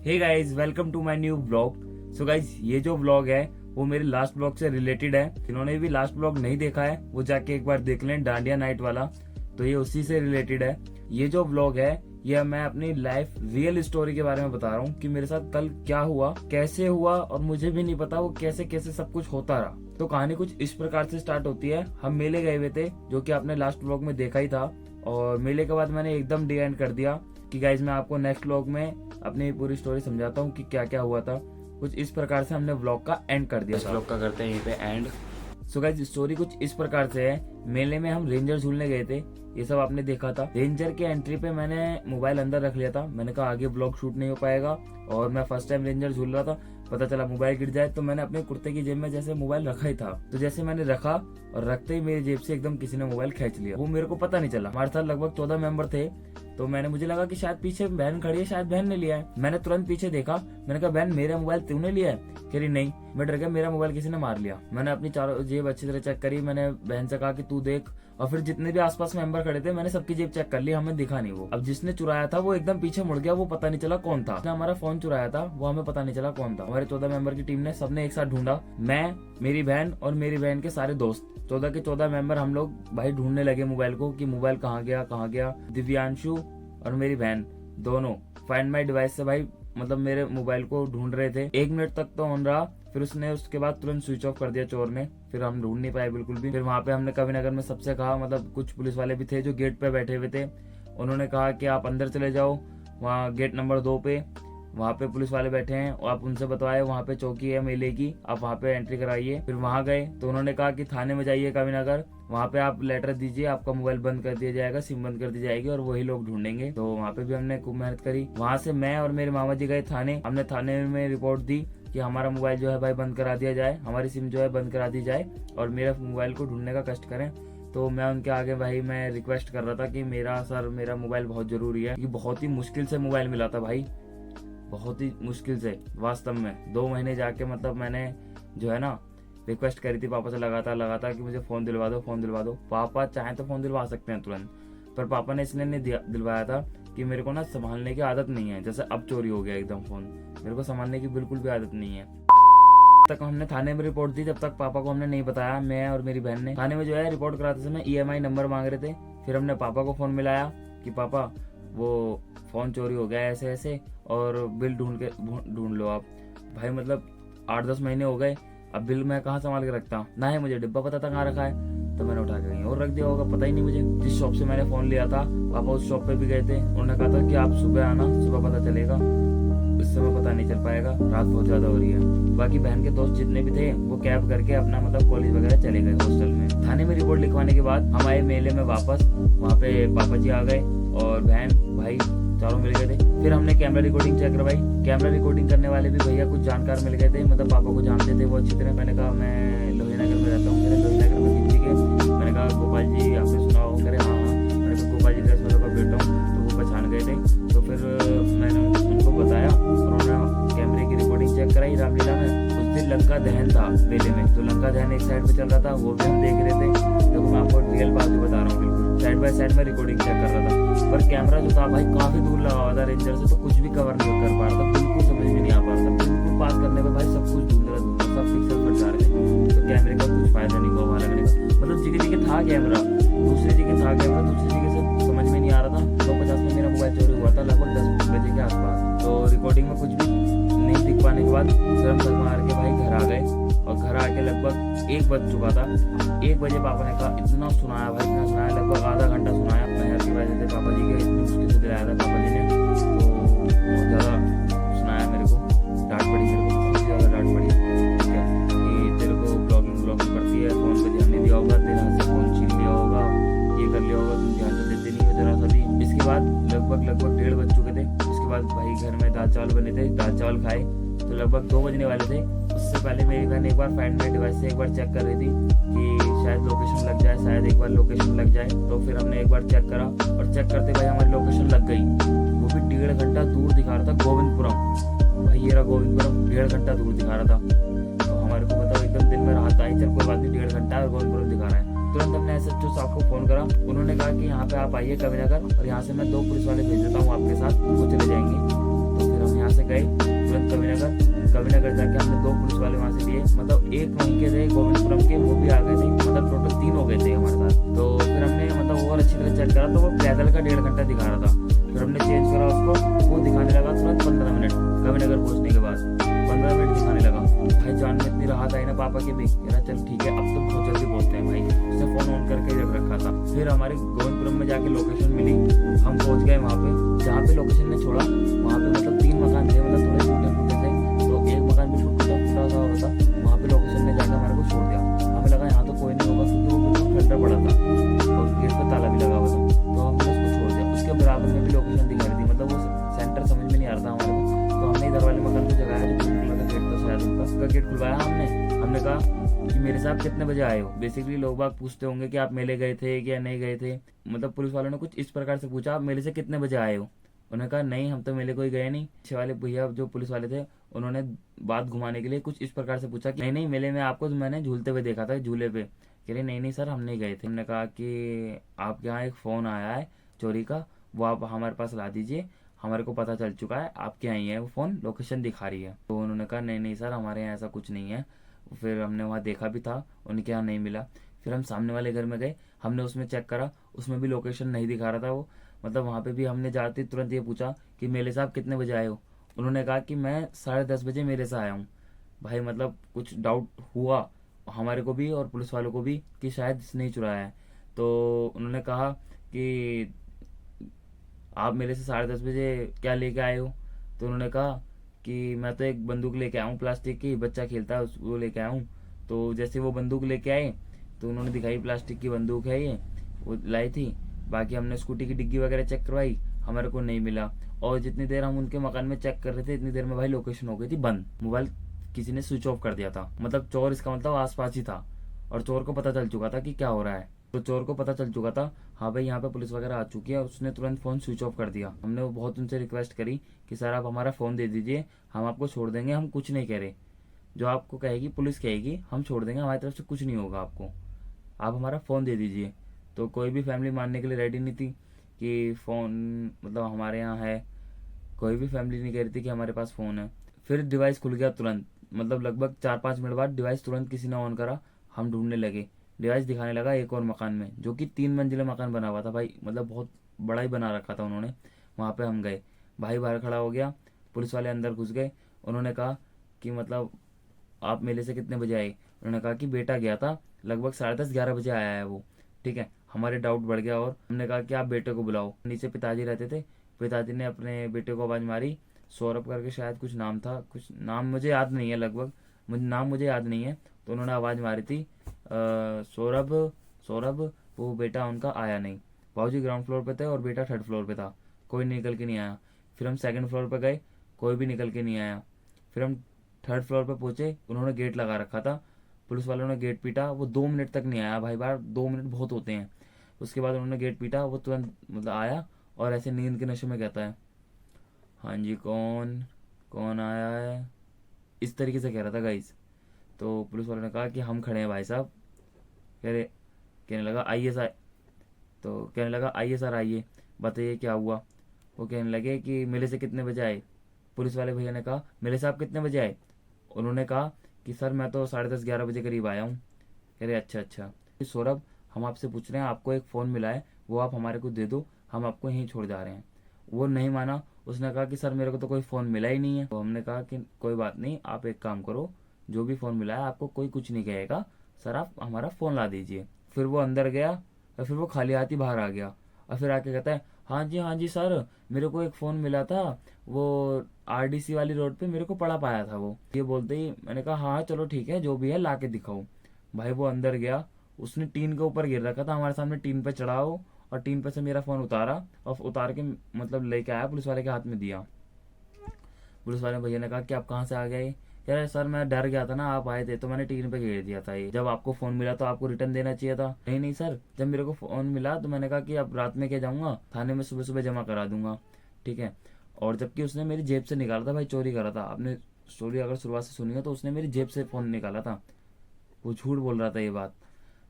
Hey guys, welcome to my new blog. So guys, ये जो blog है वो मेरे लास्ट ब्लॉग से रिलेटेड है। जिन्होंने भी लास्ट ब्लॉग नहीं देखा है वो जाके एक बार देख लें, डांडिया नाइट वाला। तो ये उसी से रिलेटेड है। ये जो ब्लॉग है ये मैं अपनी लाइफ रियल स्टोरी के बारे में बता रहा हूँ कि मेरे साथ कल क्या हुआ, कैसे हुआ, और मुझे भी नहीं पता वो कैसे कैसे सब कुछ होता रहा। तो कहानी कुछ इस प्रकार से स्टार्ट होती है। हम मेले गए हुए थे, जो कि आपने लास्ट ब्लॉग में देखा ही था। और मेले के बाद मैंने एकदम डी एंड कर दिया कि गाइज मैं आपको नेक्स्ट ब्लॉग में अपनी पूरी स्टोरी समझाता हूँ कि क्या क्या हुआ था। कुछ इस प्रकार से हमने व्लॉग का एंड कर दिया। व्लॉग का करते हैं यहीं पे एंड। सो गाइस, स्टोरी कुछ इस प्रकार से है। मेले में हम रेंजर झूलने गए थे, ये सब आपने देखा था। रेंजर के एंट्री पे मैंने मोबाइल अंदर रख लिया था। मैंने कहा आगे ब्लॉग शूट नहीं हो पाएगा, और मैं फर्स्ट टाइम रेंजर झूल रहा था। पता चला मोबाइल गिर जाए, तो मैंने अपने कुर्ते की जेब में जैसे मोबाइल रखा ही था। तो जैसे मैंने रखा और रखते ही मेरी जेब से एकदम किसी ने मोबाइल खींच लिया। वो मेरे को पता नहीं चला। हमारे साथ लगभग 14 मेंबर थे। तो मुझे लगा कि शायद पीछे बहन खड़ी है, शायद बहन ने लिया है। मैंने तुरंत पीछे देखा, मैंने कहा बहन मेरा मोबाइल तूने लिया है? कह रही नहीं। मैं डर गया, मेरा मोबाइल किसी ने मार लिया। मैंने अपनी चारों जेब अच्छी तरह चेक करी। मैंने बहन से कहा कि तू देख, और फिर जितने भी आसपास मेंबर खड़े थे मैंने सबकी जेब चेक कर ली, हमें दिखा नहीं वो। अब जिसने चुराया था वो एकदम पीछे मुड़ गया, वो पता नहीं चला कौन था। जिसने हमारा फोन चुराया था वो हमें पता नहीं चला कौन था। हमारे 14 मेंबर की टीम ने सबने एक साथ ढूंढा। मैं, मेरी बहन और मेरी बहन के सारे दोस्त, 14 के 14 मेंबर हम लोग भाई ढूंढने लगे मोबाइल को कि मोबाइल कहाँ गया। दिव्यांशु और मेरी बहन दोनों फाइंड माई डिवाइस से भाई मतलब मेरे मोबाइल को ढूंढ रहे थे। 1 मिनट तक तो ऑन रहा, फिर उसके बाद तुरंत स्विच ऑफ कर दिया चोर ने। फिर हम ढूंढ नहीं पाए बिल्कुल भी। फिर वहां पे हमने कविनगर में सबसे कहा, मतलब कुछ पुलिस वाले भी थे जो गेट पे बैठे हुए थे। उन्होंने कहा कि आप अंदर चले जाओ, वहाँ गेट नंबर 2 पे वहाँ पे पुलिस वाले बैठे हैं, और आप उनसे बताए वहाँ पे चौकी है मेले की, आप वहाँ पे एंट्री कराइए। फिर वहाँ गए तो उन्होंने कहा कि थाने में जाइए कविनगर, वहाँ पे आप लेटर दीजिए, आपका मोबाइल बंद कर दिया जाएगा, सिम बंद कर दी जाएगी और वही लोग ढूंढेंगे। तो वहाँ पे भी हमने खूब मेहनत करी। वहाँ से मैं और मेरे मामा जी गए थाने। हमने थाने में रिपोर्ट दी कि हमारा मोबाइल जो है भाई बंद करा दिया जाए, हमारी सिम जो है बंद करा दी जाए, और मेरे मोबाइल को ढूंढने का कष्ट करें। तो मैं उनके आगे भाई मैं रिक्वेस्ट कर रहा था कि मेरा मोबाइल बहुत जरूरी है, कि बहुत ही मुश्किल से मोबाइल मिला था भाई, बहुत ही मुश्किल से। वास्तव में 2 महीने जाके मतलब मैंने जो है ना रिक्वेस्ट करी थी पापा से लगातार कि मुझे फोन दिलवा दो। पापा चाहे तो फोन दिलवा सकते हैं तुरंत, पर पापा ने इसलिए नहीं दिलवाया था कि मेरे को ना संभालने की आदत नहीं है। जैसे अब चोरी हो गया एकदम फोन, मेरे को संभालने की बिल्कुल भी आदत नहीं है। तक हमने थाने में रिपोर्ट दी, जब तक पापा को हमने नहीं बताया। मैं और मेरी बहन ने थाने में जो है रिपोर्ट कराते समय EMI नंबर मांग रहे थे। फिर हमने पापा को फोन मिलाया कि पापा वो फोन चोरी हो गया ऐसे ऐसे, और बिल ढूंढ लो आप। भाई मतलब 8-10 महीने हो गए, अब बिल मैं कहाँ संभाल के रखता हूँ, ना ही मुझे डिब्बा पता था कहाँ रखा है। तो मैंने उठा के कहीं और रख दिया होगा, पता ही नहीं मुझे। जिस शॉप से मैंने फोन लिया था पापा उस शॉप पे भी गए थे। उन्होंने कहा था कि आप सुबह आना, सुबह पता चलेगा, उस समय पता नहीं चल पाएगा, रात बहुत ज्यादा हो रही है। बाकी बहन के दोस्त जितने भी थे वो कैब करके अपना मतलब कॉलेज वगैरह चले गए हॉस्टल में। थाने में रिपोर्ट लिखवाने के बाद हम आए मेले में वापस। वहाँ पे पापा जी आ गए और बहन भाई चारों मिल गए थे। फिर हमने कैमरा रिकॉर्डिंग चेक करवाई। कैमरा रिकॉर्डिंग करने वाले भी भैया कुछ जानकार मिल गए थे, मतलब पापा को जानते थे वो अच्छी तरह। मैंने कहा मैं लोहीनगर में रहता हूँ, मैंने लोहीनगर में खींची के मैंने कहा गोपाल जी आपने सुना हो? कह रहे हाँ। मैंने कहा गोपाल जी ड्रेस वालों का बेटा हूँ। तो वो पहचान गए थे। तो फिर मैंने उनको बताया, उन्होंने कैमरे की रिकॉर्डिंग चेक कराई। रामलीला में उस दिन लंका दहन था मेले में, तो लंका दहन एक साइड पे चल रहा था, वो भी हम देख रहे थे। देखो मैं आपको रियल बात भी बता रहा हूँ, बिल्कुल साइड बाय साइड में रिकॉर्डिंग चेक कर रहा था। पर कैमरा जो था भाई काफी दूर लगा हुआ था रेंजर से, तो कुछ भी कवर नहीं कर पा रहा था, बिल्कुल समझ में नहीं आ पा रहा था। बिल्कुल पास करने पे भाई सब कुछ ढूंढ रहा, सब पिक्सल फट जा रहे थे। तो कैमरे का कुछ फायदा नहीं हुआ वहां लगने का। मतलब जगह था कैमरा, दूसरी जगह था कैमरा, दूसरी जगह से समझ में नहीं आ रहा था। 250 में मेरा मोबाइल चोरी हुआ था लगभग 10 बजे के आसपास। तो रिकॉर्डिंग में कुछ भी नहीं दिख पाने के बाद फिर हम थक मार के भाई घर आ गए। और घर आके लगभग 1 बज चुका था। 1 बजे पापा ने कहा, इतना सुनाया भाई, इतना सुनाया, लगभग आधा घंटा सुनाया। मैं हैप्पी बर्थडे थे पापा जी के, इतनी मुश्किल से दिलाया था पापा जी ने। तो बहुत ज़्यादा सुनाया मेरे को, डांट पड़ी मेरे को, बहुत ज़्यादा डांट पड़ी। ठीक है कि तेरे को ब्लॉगिंग पड़ती है, फ़ोन पर ध्यान नहीं दिया होगा, तेरे हाथ से फ़ोन छीन लिया होगा, ये कर लिया होगा, तुम ध्यान तो देते नहीं हो जरा सा भी। इसके बाद लगभग 1:30 बज चुके थे। उसके बाद भाई घर में दाल चावल बने थे, दाल चावल खाए तो लगभग 2 बजने वाले थे। उससे पहले मेरी बहन एक बार फाइंड माई डिवाइस से एक बार चेक कर रही थी कि शायद लोकेशन लग जाए, शायद एक बार लोकेशन लग जाए। तो फिर हमने एक बार चेक करा, और चेक करते भाई हमारी लोकेशन लग गई। वो भी 1.5 घंटा दूर दिखा रहा था, गोविंदपुरम। भाई ये रहा गोविंदपुरम, 1.5 घंटा दूर दिखा रहा था। तो हमारे को मतलब एकदम दिल में राहत आई, चल कोई बात नहीं, 1.5 घंटा और गोविंदपुरम दिखा रहा है। तुरंत हमने SHO साहब को फोन करा। उन्होंने कहा कि यहाँ पे आप आइए कविनगर, और यहाँ से मैं 2 पुलिस वाले भेज देता हूँ आपके साथ, वो चले जाएंगे। तो फिर हम यहाँ से गए तुरंत कविनगर जाके हमने 2 पुलिस वाले वहाँ से लिए, मतलब एक वहीं के थे गोविंदपुरम के, वो भी आ गए थे, मतलब टोटल 3 हो गए थे हमारे साथ। तो फिर हमने मतलब और अच्छी तरह चेक करा तो वो पैदल का 1.5 घंटा दिखा रहा था। फिर हमने चेंज करा उसको, वो दिखाने लगा तुरंत 15 मिनट कविनगर पहुँचने के बाद 15 मिनट दिखाने लगा। भाई जान में इतनी राहत आई ना पापा के भी, कह रहा चल ठीक है अब तो बहुत जल्दी पहुँचते हैं भाई। उसने फोन ऑन करके रख रखा था। फिर हमारे गोविंदपुरम में जाके लोकेशन मिली, हम पहुँच गए वहाँ पे जहाँ पे लोकेशन ने छोड़ा। वहाँ पे मतलब 3 मकान थे, मतलब थोड़े टूटे फूटे थे, तो एक मकान भी टूटा फूटा सा हो रहा था। वहाँ पे लोकेशन ने जाकर हमारे को छोड़ दिया। हमें लगा यहाँ तो कोई नहीं होगा क्योंकि वो बिल्कुल खड्डा पड़ा था और गेट पे ताला भी लगा हुआ था, तो हमने उसको छोड़ दिया। उसके बराबर में भी लोकेशन दिखा रही थी, मतलब वो सेंटर समझ में नहीं आ रहा था हमारे को। तो हमने इधर वाले मकान को जगाया जो ब्लू कलर का गेट था शायद उनका गेट खुलवाया हमने कहा कि मेरे साहब कितने बजे आए हो। बेसिकली लोग बाग पूछते होंगे कि आप मेले गए थे या नहीं गए थे, मतलब पुलिस वालों ने कुछ इस प्रकार से पूछा आप मेले से कितने बजे आए हो। उन्होंने कहा नहीं हम तो मेले कोई गए नहीं। पीछे वाले भैया जो पुलिस वाले थे उन्होंने बात घुमाने के लिए कुछ इस प्रकार से पूछा कि नहीं नहीं मेले में आपको तो मैंने झूलते हुए देखा था झूले पे। कह रहे नहीं नहीं सर हम नहीं गए थे। हमने कहा कि आपके यहाँ एक फ़ोन आया है चोरी का, वो आप हमारे पास ला दीजिए, हमारे को पता चल चुका है आपके यहाँ ही है वो फ़ोन, लोकेशन दिखा रही है। तो उन्होंने कहा नहीं नहीं सर हमारे यहाँ ऐसा कुछ नहीं है। फिर हमने वहाँ देखा भी था, उनके यहाँ नहीं मिला। फिर हम सामने वाले घर में गए, हमने उसमें चेक करा, उसमें भी लोकेशन नहीं दिखा रहा था वो। मतलब वहाँ पे भी हमने जाते तुरंत ये पूछा कि मेले साहब कितने बजे आए हो। उन्होंने कहा कि मैं 10:30 बजे मेले से आया हूँ। भाई मतलब कुछ डाउट हुआ हमारे को भी और पुलिस वालों को भी कि शायद इसने ही चुराया है। तो उन्होंने कहा कि आप मेरे से 10:30 बजे क्या लेके आए हो। तो उन्होंने कहा कि मैं तो एक बंदूक लेके आया हूँ प्लास्टिक की, बच्चा खेलता है वो लेके आया हूँ। तो जैसे वो बंदूक लेके आए तो उन्होंने दिखाई प्लास्टिक की बंदूक है ये, वो लाई थी। बाकी हमने स्कूटी की डिग्गी वगैरह चेक करवाई, हमारे को नहीं मिला। और जितनी देर हम उनके मकान में चेक कर रहे थे इतनी देर में भाई लोकेशन हो गई थी बंद, मोबाइल किसी ने स्विच ऑफ कर दिया था। मतलब चोर इसका मतलब आसपास ही था और चोर को पता चल चुका था कि क्या हो रहा है। तो चोर को पता चल चुका था हाँ भाई यहाँ पे पुलिस वगैरह आ चुकी है, उसने तुरंत फ़ोन स्विच ऑफ कर दिया। हमने वो बहुत उनसे रिक्वेस्ट करी कि सर आप हमारा फ़ोन दे दीजिए, हम आपको छोड़ देंगे, हम कुछ नहीं कह रहे, जो आपको कहेगी पुलिस कहेगी हम छोड़ देंगे, हमारी तरफ से कुछ नहीं होगा आपको, आप हमारा फ़ोन दे दीजिए। तो कोई भी फैमिली मानने के लिए रेडी नहीं थी कि फ़ोन मतलब हमारे यहाँ है, कोई भी फैमिली नहीं कह रही थी कि हमारे पास फ़ोन है। फिर डिवाइस खुल गया तुरंत, मतलब लगभग 4-5 मिनट बाद डिवाइस तुरंत किसी ने ऑन करा, हम ढूंढने लगे। डिवाइस दिखाने लगा एक और मकान में जो कि 3 मंजिला मकान बना हुआ था भाई, मतलब बहुत बड़ा ही बना रखा था उन्होंने। वहाँ पे हम गए, भाई बाहर खड़ा हो गया, पुलिस वाले अंदर घुस गए। उन्होंने कहा कि मतलब आप मेले से कितने बजे आए। उन्होंने कहा कि बेटा गया था लगभग 10:30-11 बजे आया है वो। ठीक है, हमारे डाउट बढ़ गया और हमने कहा कि आप बेटे को बुलाओ। नीचे पिताजी रहते थे, पिताजी ने अपने बेटे को आवाज़ मारी, सौरभ करके शायद कुछ नाम था, कुछ नाम मुझे याद नहीं है, लगभग मुझे याद नहीं है। तो उन्होंने आवाज़ मारी थी सौरभ सौरभ, वो बेटा उनका आया नहीं। बाबूजी ग्राउंड फ्लोर पे थे और बेटा 3rd फ्लोर पे था, कोई निकल के नहीं आया। फिर हम 2nd फ्लोर पे गए, कोई भी निकल के नहीं आया। फिर हम 3rd फ्लोर पे पहुंचे, उन्होंने गेट लगा रखा था, पुलिस वालों ने गेट पीटा, वो 2 मिनट तक नहीं आया भाई, बार 2 मिनट बहुत होते हैं। उसके बाद उन्होंने गेट पीटा, वो तुरंत मतलब आया और ऐसे नींद के नशे में कहता है हाँ जी कौन कौन आया है, इस तरीके से कह रहा था गाइस। तो पुलिस वालों ने कहा कि हम खड़े हैं भाई साहब। कह रहे कहने लगा आइए सर, तो कहने लगा आइए सर आइए बताइए क्या हुआ। वो कहने लगे कि मेले से कितने बजे आए। पुलिस वाले भैया ने कहा मेले से आप कितने बजे आए। उन्होंने कहा कि सर मैं तो 10:30-11 बजे करीब आया हूँ। कह रहे अच्छा अच्छा। सौरभ हम आपसे पूछ रहे हैं, आपको एक फ़ोन मिला है वो आप हमारे को दे दो, हम आपको यहीं छोड़ जा रहे हैं। वो नहीं माना, उसने कहा कि सर मेरे को तो कोई फ़ोन मिला ही नहीं है। तो हमने कहा कि कोई बात नहीं, आप एक काम करो, जो भी फ़ोन मिला है आपको कोई कुछ नहीं कहेगा, सर आप हमारा फ़ोन ला दीजिए। फिर वो अंदर गया और फिर वो खाली हाथ ही बाहर आ गया और फिर आके कहता है हाँ जी सर मेरे को एक फ़ोन मिला था, वो आरडीसी वाली रोड पे मेरे को पड़ा पाया था वो। ये बोलते ही मैंने कहा हाँ चलो ठीक है जो भी है ला के दिखाओ। भाई वो अंदर गया, उसने टीन के ऊपर गिर रखा था, हमारे सामने टीन पे चढ़ाओ और टीन पे से मेरा फ़ोन उतारा और उतार के मतलब लेके आया, पुलिस वाले के हाथ में दिया। पुलिस वाले भैया ने कहा कि आप कहाँ से आ गए। यार सर मैं डर गया था ना, आप आए थे तो मैंने टीन पे घेर दिया था ये, जब आपको फ़ोन मिला तो आपको रिटर्न देना चाहिए था। नहीं नहीं सर, जब मेरे को फ़ोन मिला तो मैंने कहा कि अब रात में क्या जाऊँगा, थाने में सुबह सुबह जमा करा दूंगा। ठीक है, और जबकि उसने मेरी जेब से निकाला था भाई, चोरी करा था। आपने स्टोरी अगर शुरुआत से सुनी हो तो उसने मेरी जेब से फ़ोन निकाला था, वो झूठ बोल रहा था ये बात।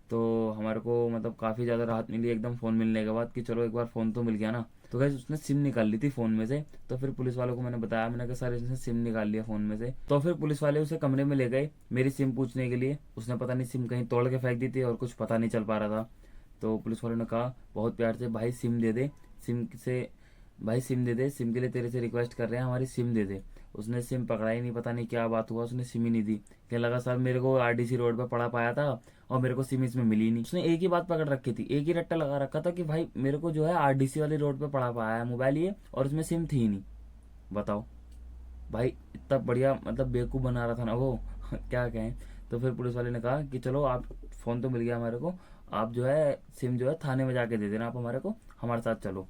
तो हमारे को मतलब काफ़ी ज़्यादा राहत मिली एकदम फ़ोन मिलने के बाद कि चलो एक बार फ़ोन तो मिल गया ना। तो गाइस उसने सिम निकाल ली थी फोन में से। तो फिर पुलिस वालों को मैंने बताया, मैंने कहा सर इसने सिम निकाल लिया फोन में से। तो फिर पुलिस वाले उसे कमरे में ले गए मेरी सिम पूछने के लिए। उसने पता नहीं सिम कहीं तोड़ के फेंक दी थी और कुछ पता नहीं चल पा रहा था। तो पुलिस वालों ने कहा बहुत प्यार से, भाई सिम दे दे, सिम से भाई सिम दे दे, सिम के लिए तेरे से रिक्वेस्ट कर रहे हैं, हमारी सिम दे दे। उसने सिम पकड़ा ही नहीं, पता नहीं क्या बात हुआ, उसने सिम ही नहीं दी। क्या लगा सर मेरे को आरडीसी रोड पे पड़ा पाया था और मेरे को सिम इसमें मिली नहीं। उसने एक ही बात पकड़ रखी थी, एक ही रट्टा लगा रखा था कि भाई मेरे को जो है आरडीसी वाली रोड पे पड़ा पाया है मोबाइल ये, और उसमें सिम थी ही नहीं। बताओ भाई, इतना बढ़िया मतलब बेवकूफ़ बना रहा था ना वो क्या कहें। तो फिर पुलिस वाले ने कहा कि चलो आप, फ़ोन तो मिल गया हमारे को, आप जो है सिम जो है थाने में जाके दे देना आप हमारे को, हमारे साथ चलो।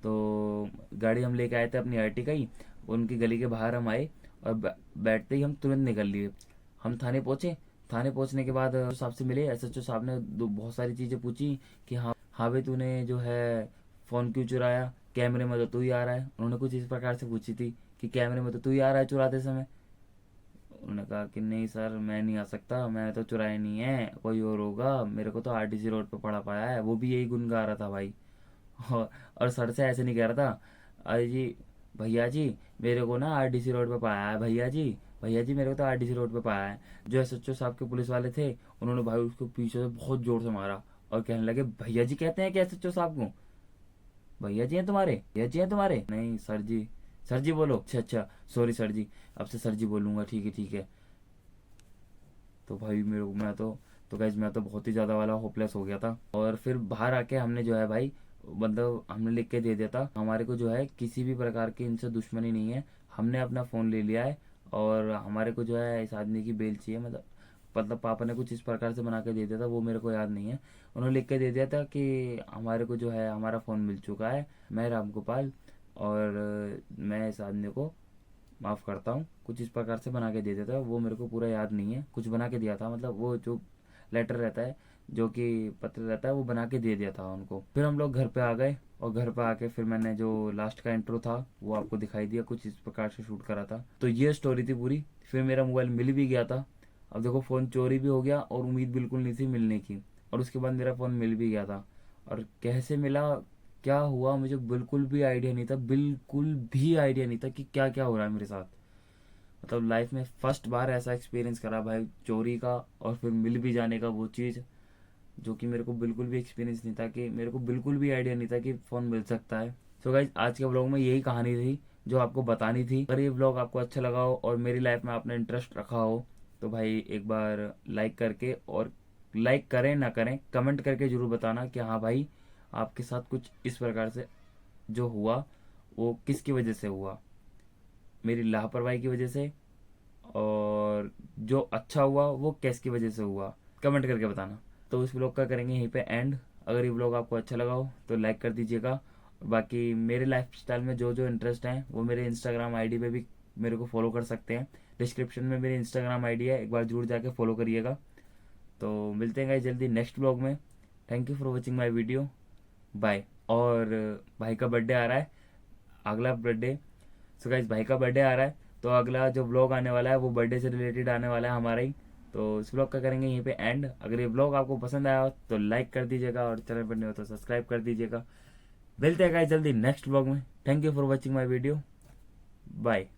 तो गाड़ी हम लेके आए थे अपनी आर्टिका ही, उनकी गली के बाहर हम आए और बैठते ही हम तुरंत निकल लिए। हम थाने पहुंचे। थाने पहुंचने के बाद साहब से मिले। एसएचओ साहब ने बहुत सारी चीज़ें पूछी कि हाँ हाँ भाई तूने जो है फ़ोन क्यों चुराया, कैमरे में तो तू ही आ रहा है। उन्होंने कुछ इस प्रकार से पूछी थी कि कैमरे में तो तू ही आ रहा है चुराते समय। उन्होंने कहा कि नहीं सर मैं नहीं आ सकता, मैं तो चुराया नहीं है, कोई और होगा, मेरे को तो आरटीसी रोड पे पड़ा पाया है। वो भी यही गुन गा रहा था भाई। और सर से ऐसे नहीं कह रहा था, अरे जी भैया जी मेरे को ना आरडीसी रोड पे पाया है, भैया जी, भैया जी मेरे को तो आरडीसी रोड पे पाया है। जो एसएचओ साहब के पुलिस वाले थे उन्होंने भाई उसको पीछे से बहुत जोर से मारा और कहने लगे भैया जी कहते हैं क्या एसएचओ साहब को, भैया जी हैं तुम्हारे, भैया जी हैं तुम्हारे, नहीं सर जी, सर जी बोलो, अच्छा अच्छा सॉरी सर जी, अब से सर जी बोलूंगा, ठीक है ठीक है। तो भाई मेरे को तो गाइज मैं तो बहुत ही ज़्यादा वाला होपलेस हो गया था। और फिर बाहर आके हमने जो है भाई मतलब हमने लिख के दे दिया था, हमारे को जो है किसी भी प्रकार की इनसे दुश्मनी नहीं है, हमने अपना फ़ोन ले लिया है और हमारे को जो है इस आदमी की बेल चाहिए। मतलब पापा ने कुछ इस प्रकार से बना के दे दिया था, वो मेरे को याद नहीं है। उन्होंने लिख के दे दिया था कि हमारे को जो है हमारा फ़ोन मिल चुका है, मैं रामगोपाल, और मैं इस आदमी को माफ़ करता हूँ, कुछ इस प्रकार से बना के दे दिया था। वो मेरे को पूरा याद नहीं है, कुछ बना के दिया था, मतलब वो जो लेटर रहता है, जो कि पत्र रहता है, वो बना के दे दिया था उनको। फिर हम लोग घर पे आ गए और घर पे आके फिर मैंने जो लास्ट का इंट्रो था वो आपको दिखाई दिया, कुछ इस प्रकार से शूट करा था। तो ये स्टोरी थी पूरी। फिर मेरा मोबाइल मिल भी गया था। अब देखो फ़ोन चोरी भी हो गया और उम्मीद बिल्कुल नहीं थी मिलने की, और उसके बाद मेरा फ़ोन मिल भी गया था। और कैसे मिला, क्या हुआ, मुझे बिल्कुल भी आइडिया नहीं था, बिल्कुल भी आइडिया नहीं था कि क्या क्या हो रहा है मेरे साथ। मतलब लाइफ में फर्स्ट बार ऐसा एक्सपीरियंस करा भाई चोरी का, और फिर मिल भी जाने का वो चीज़, जो कि मेरे को बिल्कुल भी एक्सपीरियंस नहीं था, कि मेरे को बिल्कुल भी आइडिया नहीं था कि फ़ोन मिल सकता है। सो गाइज आज के ब्लॉग में यही कहानी थी जो आपको बतानी थी। अगर ये ब्लॉग आपको अच्छा लगा हो और मेरी लाइफ में आपने इंटरेस्ट रखा हो तो भाई एक बार लाइक करके, और लाइक करें ना करें कमेंट करके ज़रूर बताना कि हाँ भाई आपके साथ कुछ इस प्रकार से जो हुआ वो किसकी वजह से हुआ, मेरी लापरवाही की वजह से, और जो अच्छा हुआ वो किसकी वजह से हुआ, कमेंट करके बताना। तो इस ब्लॉग का करेंगे यहीं पे एंड। अगर ये ब्लॉग आपको अच्छा लगा हो तो लाइक कर दीजिएगा। और बाकी मेरे लाइफ स्टाइल में जो जो इंटरेस्ट हैं वो मेरे इंस्टाग्राम आईडी पे भी मेरे को फॉलो कर सकते हैं। डिस्क्रिप्शन में मेरी इंस्टाग्राम आईडी है, एक बार जरूर जाके फॉलो करिएगा। तो मिलते हैं गाइस जल्दी नेक्स्ट ब्लॉग में। Thank you for watching my video, bye. और भाई का बर्थडे आ रहा है, अगला बर्थडे, सो गाइस भाई का बर्थडे आ रहा है, तो अगला जो ब्लॉग आने वाला है वो बर्थडे से रिलेटेड आने वाला है हमारा ही। तो इस ब्लॉग का करेंगे यहीं पे एंड। अगर ये ब्लॉग आपको पसंद आया हो तो लाइक कर दीजिएगा, और चैनल पर नहीं हो तो सब्सक्राइब कर दीजिएगा। मिलते हैं गाइस जल्दी नेक्स्ट ब्लॉग में। Thank you for watching my video, bye.